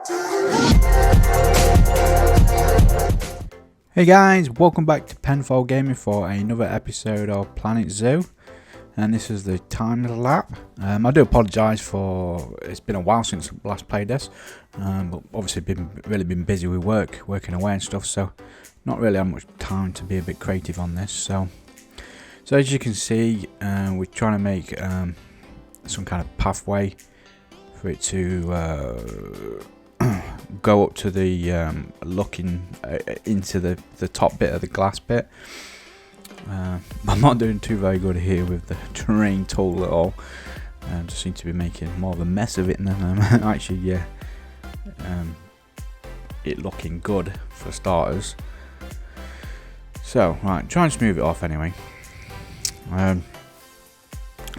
Hey guys, welcome back to Penfold Gaming for another episode of Planet Zoo, and this is the time lap. I do apologise for it's been a while since I last played this, but obviously been busy with working away and stuff, so not really had much time to be a bit creative on this. So as you can see, we're trying to make some kind of pathway for it to go up to the looking into the top bit of the glass bit. I'm not doing too very good here with the terrain tool at all. Just seem to be making more of a mess of it than actually it looking good for starters. So right, try and smooth it off anyway.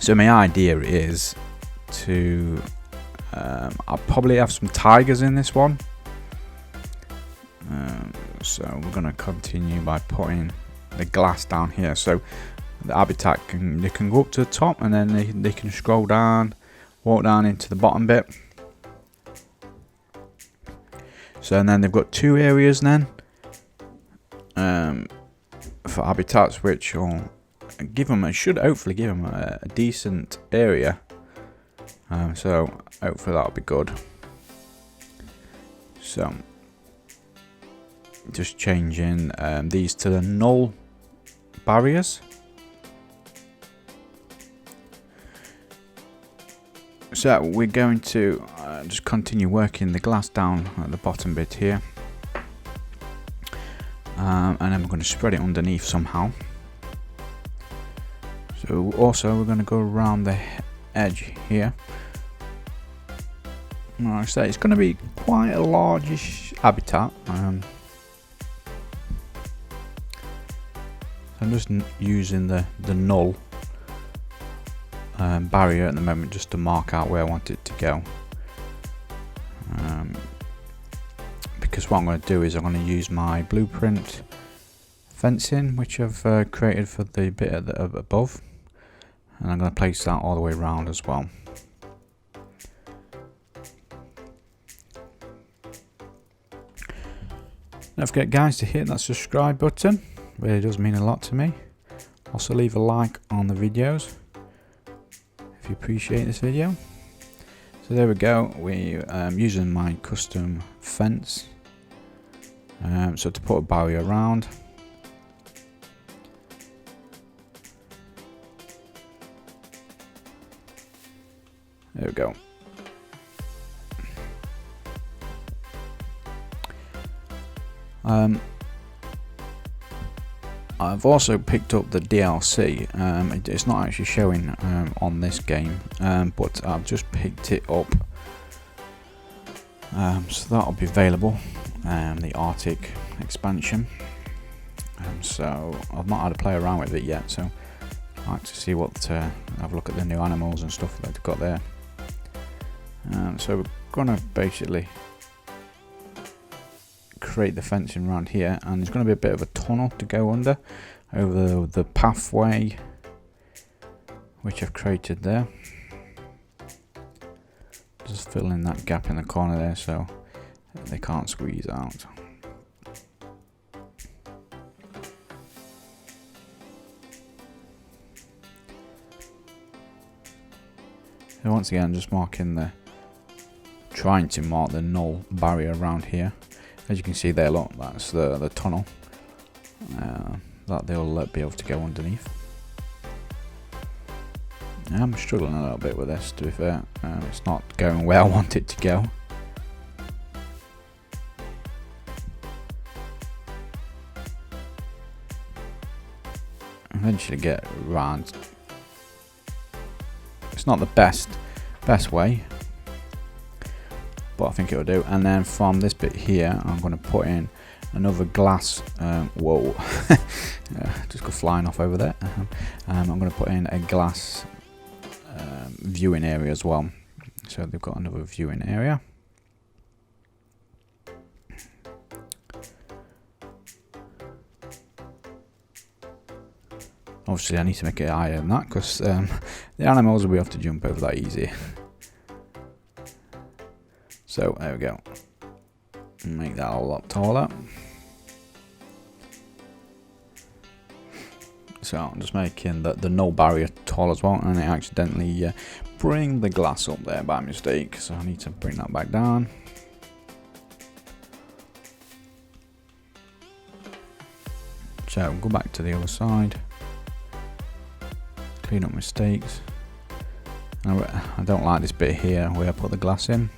So my idea is to I'll probably have some tigers in this one, so we're going to continue by putting the glass down here, so the habitat they can go up to the top, and then they can scroll down, walk down into the bottom bit. So and then they've got two areas then for habitats, which will give them should hopefully give them a decent area. So hopefully that'll be good. So just changing these to the null barriers. So we're going to just continue working the glass down at the bottom bit here, and then we're going to spread it underneath somehow. So also we're going to go around the edge here. Like I say, it's going to be quite a largish habitat. I'm just using the null barrier at the moment just to mark out where I want it to go. Because what I'm going to do is I'm going to use my blueprint fencing, which I've created for the bit above, and I'm going to place that all the way around as well. Don't forget guys to hit that subscribe button, it really does mean a lot to me. Also leave a like on the videos if you appreciate this video. So there we go, we're using my custom fence, so to put a barrier around. There we go. I've also picked up the DLC. It's not actually showing on this game, but I've just picked it up, so that'll be available. The Arctic expansion. So I've not had to play around with it yet, so I'd like to see what have a look at the new animals and stuff that they've got there. So we're gonna basically create the fencing around here, and there's going to be a bit of a tunnel to go under over the pathway which I've created there. Just fill in that gap in the corner there so they can't squeeze out. So once again, just trying to mark the null barrier around here. As you can see there, look, that's the tunnel that they'll be able to go underneath. I'm struggling a little bit with this, to be fair. It's not going where I want it to go. Eventually get around. It's not the best way, but I think it'll do. And then from this bit here, I'm going to put in another glass. Whoa, just go flying off over there. I'm going to put in a glass viewing area as well. So they've got another viewing area. Obviously I need to make it higher than that because the animals will be able to jump over that easy. So there we go. Make that a lot taller. So I'm just making the null barrier tall as well, and it accidentally bring the glass up there by mistake, so I need to bring that back down. So go back to the other side, clean up mistakes. I don't like this bit here where I put the glass in,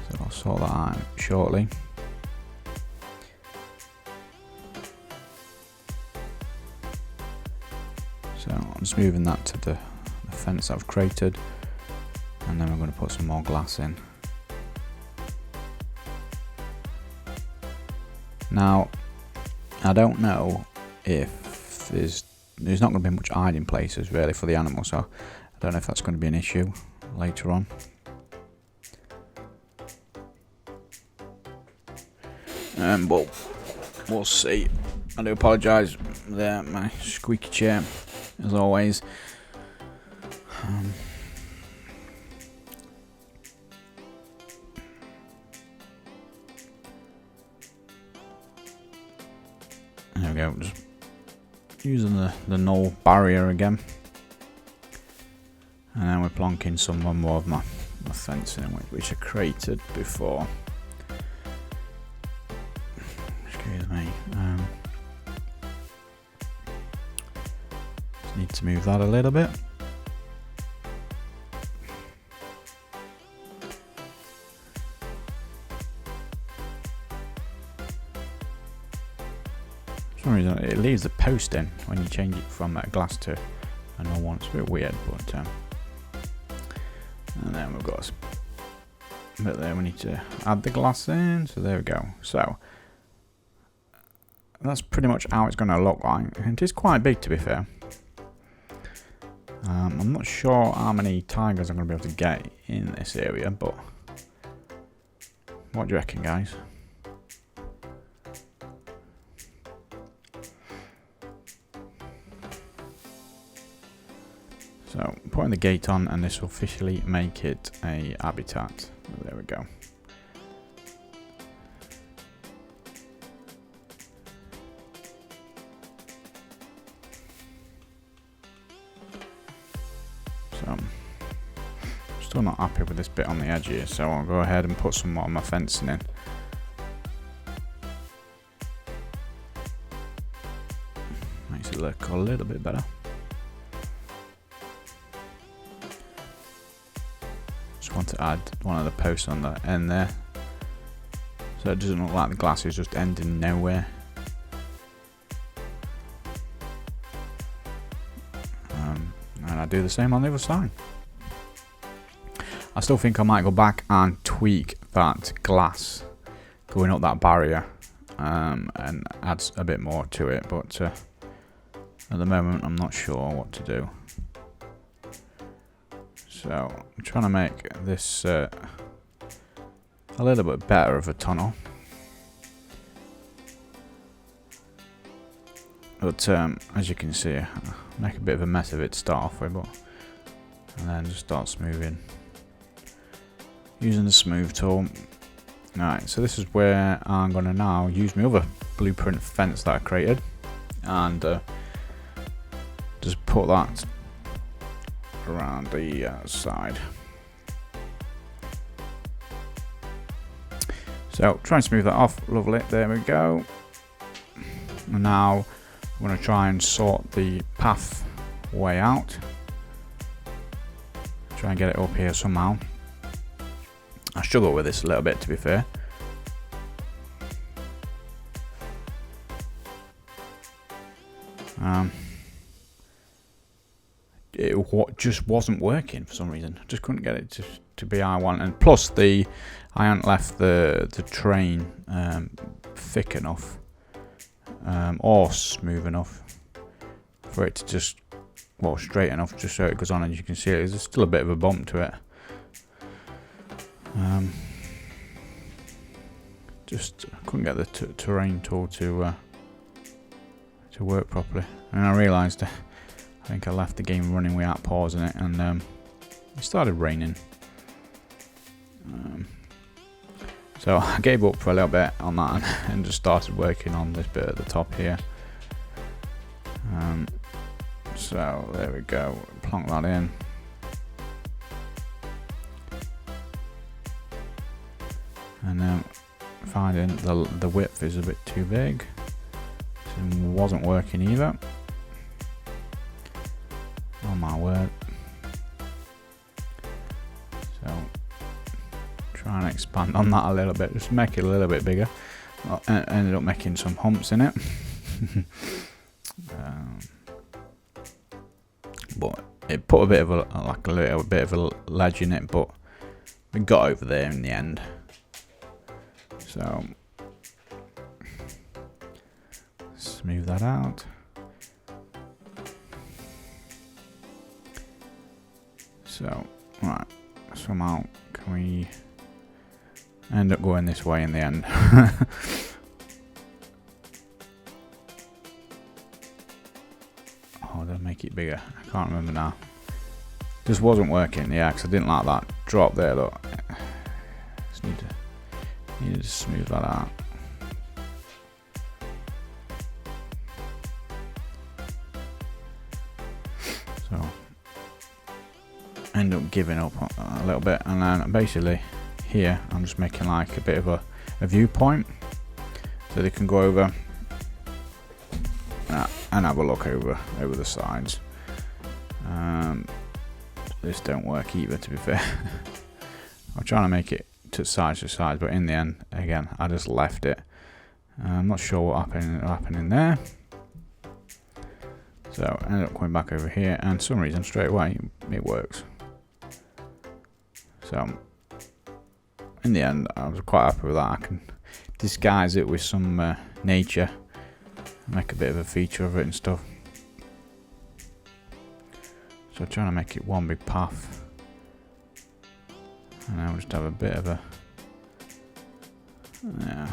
so I'll sort that out shortly. So I'm just moving that to the fence I've created, and then we're going to put some more glass in. Now, I don't know if there's not going to be much hiding places really for the animal, so I don't know if that's going to be an issue later on. But we'll see. I do apologise there, my squeaky chair, as always. There we go, just using the null barrier again. And then we're plonking some more of my fencing in, which I created before. Excuse me. Just need to move that a little bit. For some reason it leaves the post in when you change it from a glass to a normal one. It's a bit weird, but and then we've got a bit there we need to add the glass in, so there we go. So that's pretty much how it's going to look like, and it is quite big to be fair. I'm not sure how many tigers I'm going to be able to get in this area, but what do you reckon, guys? So putting the gate on, and this will officially make it a habitat. There we go. So still not happy with this bit on the edge here, so I'll go ahead and put some more of my fencing in. Makes it look a little bit better. Want to add one of the posts on the end there, so it doesn't look like the glass is just ending nowhere. And I do the same on the other side. I still think I might go back and tweak that glass going up that barrier and add a bit more to it, but at the moment I'm not sure what to do. So I'm trying to make this a little bit better of a tunnel, but as you can see, I make a bit of a mess of it to start off with, and then just start smoothing using the smooth tool. Alright, so this is where I'm going to now use my other blueprint fence that I created, and just put that around the side. So try and smooth that off. Lovely, there we go. And now I'm going to try and sort the path way out. Try and get it up here somehow. I struggle with this a little bit, to be fair. It just wasn't working for some reason. I just couldn't get it to be how I want, and plus I hadn't left the train thick enough or smooth enough for it to just, well, straight enough just so it goes on, and you can see there's still a bit of a bump to it. Just couldn't get the terrain tool to work properly, and I realised I think I left the game running without pausing it, and it started raining. So I gave up for a little bit on that and just started working on this bit at the top here. So there we go, plonk that in. And then finding the width is a bit too big, so it wasn't working either. Oh my word. So try and expand on that a little bit, just make it a little bit bigger. Well, I ended up making some humps in it. But it put a bit of a little bit of a ledge in it, but we got over there in the end. So smooth that out. So right, somehow can we end up going this way in the end? Oh, did I make it bigger? I can't remember now. Just wasn't working, yeah, because I didn't like that drop there. Look, just needed to smooth that out. So end up giving up a little bit, and then basically here I'm just making like a bit of a viewpoint so they can go over and have a look over the sides. This don't work either, to be fair. I'm trying to make it to sides, but in the end, again, I just left it. I'm not sure what happened there. So I ended up coming back over here, and for some reason straight away it works. So in the end, I was quite happy with that. I can disguise it with some nature, make a bit of a feature of it and stuff. So I'm trying to make it one big path, and I'll just have a bit of a, yeah,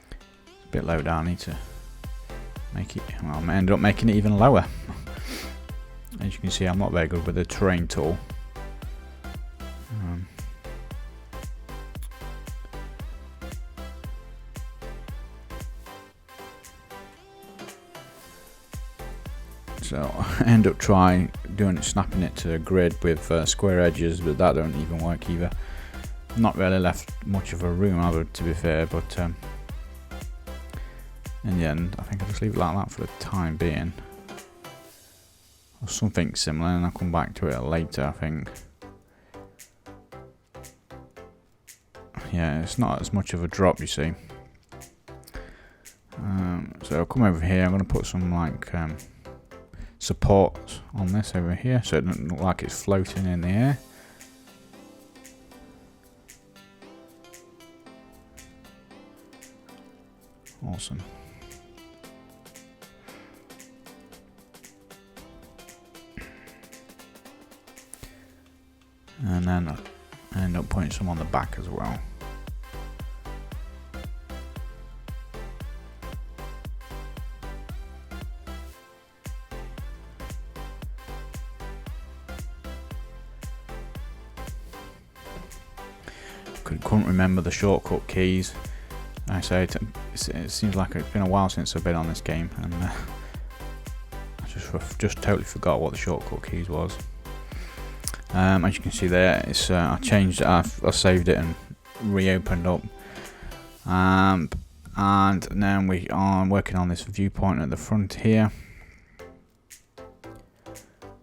it's a bit low down. I need to make it, well, I ended up making it even lower. As you can see, I'm not very good with the terrain tool. So I end up snapping it to a grid with square edges, but that don't even work either. Not really left much of a room either, to be fair, but in the end I think I'll just leave it like that for the time being, or something similar, and I'll come back to it later, I think. Yeah, it's not as much of a drop, you see. So I'll come over here. I'm going to put some like support on this over here, so it doesn't look like it's floating in the air. Awesome. And then I end up putting some on the back as well. Couldn't remember the shortcut keys. I say it seems like it's been a while since I've been on this game, and I just totally forgot what the shortcut keys was. As you can see there, it's I changed it. I saved it and reopened up, and now we are working on this viewpoint at the front here.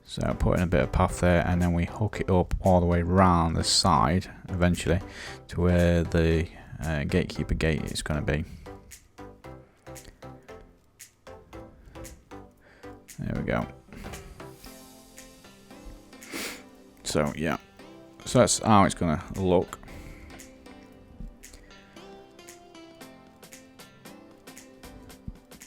So putting a bit of path there, and then we hook it up all the way round the side eventually to where the gatekeeper gate is going to be. There we go. So yeah, so that's how it's going to look.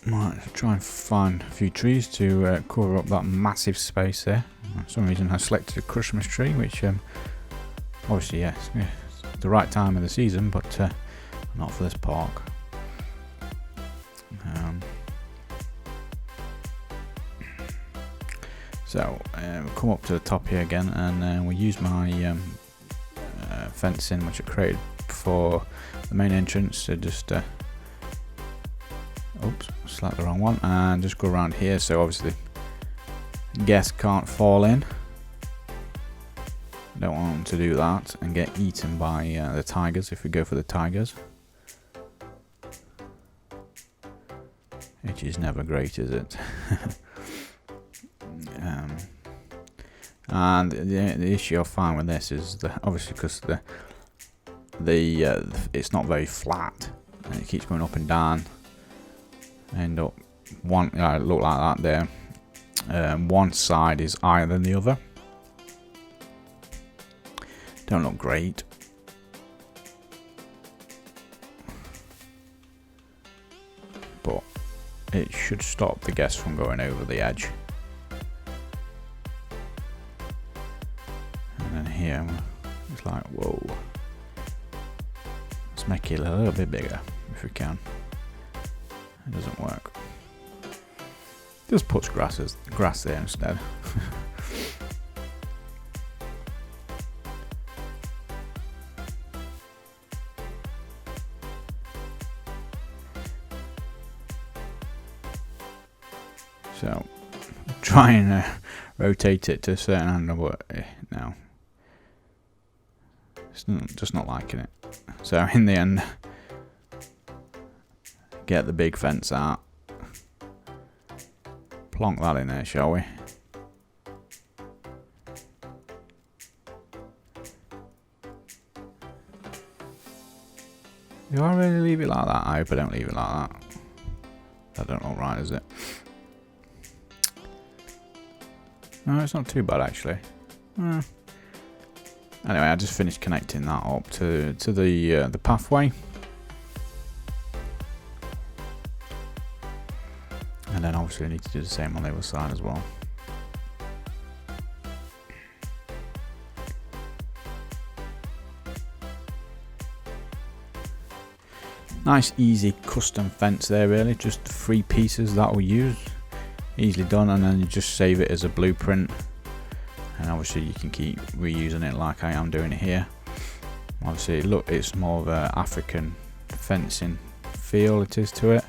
Right, try and find a few trees to cover up that massive space there. For some reason I selected a Christmas tree, which obviously yes, it's the right time of the season, but not for this park. So we'll come up to the top here again, and we'll use my fencing which I created for the main entrance. So just oops, select the wrong one, and just go around here so obviously guests can't fall in. Don't want them to do that and get eaten by the tigers if we go for the tigers, which is never great, is it? And the issue I find with this is obviously because it's not very flat and it keeps going up and down. End up look like that there. One side is higher than the other. Don't look great. But it should stop the guests from going over the edge. And then here, it's like, whoa. Let's make it a little bit bigger if we can. It doesn't work. Just puts grass there instead. So try and rotate it to a certain angle, but no, it's just not liking it. So in the end, get the big fence out, plonk that in there, shall we? Do I really leave it like that? I hope I don't leave it like that. That don't look right, is it? No, it's not too bad actually. Anyway, I just finished connecting that up to the pathway, and then obviously I need to do the same on the other side as well. Nice easy custom fence there, really, just 3 pieces that we'll use. Easily done, and then you just save it as a blueprint, and obviously you can keep reusing it like I am doing it here. Obviously look, it's more of a African fencing feel it is to it,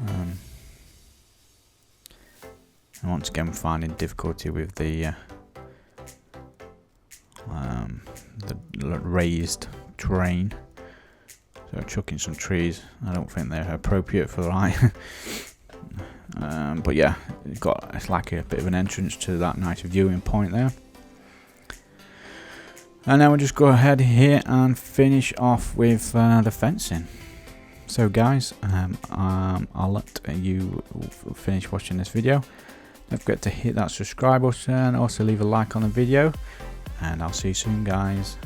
and once again finding difficulty with the raised terrain, so chucking some trees. I don't think they're appropriate for the but yeah, it's like a bit of an entrance to that nice viewing point there. And now we'll just go ahead here and finish off with the fencing. So guys, I'll let you finish watching this video. Don't forget to hit that subscribe button, also leave a like on the video, and I'll see you soon guys.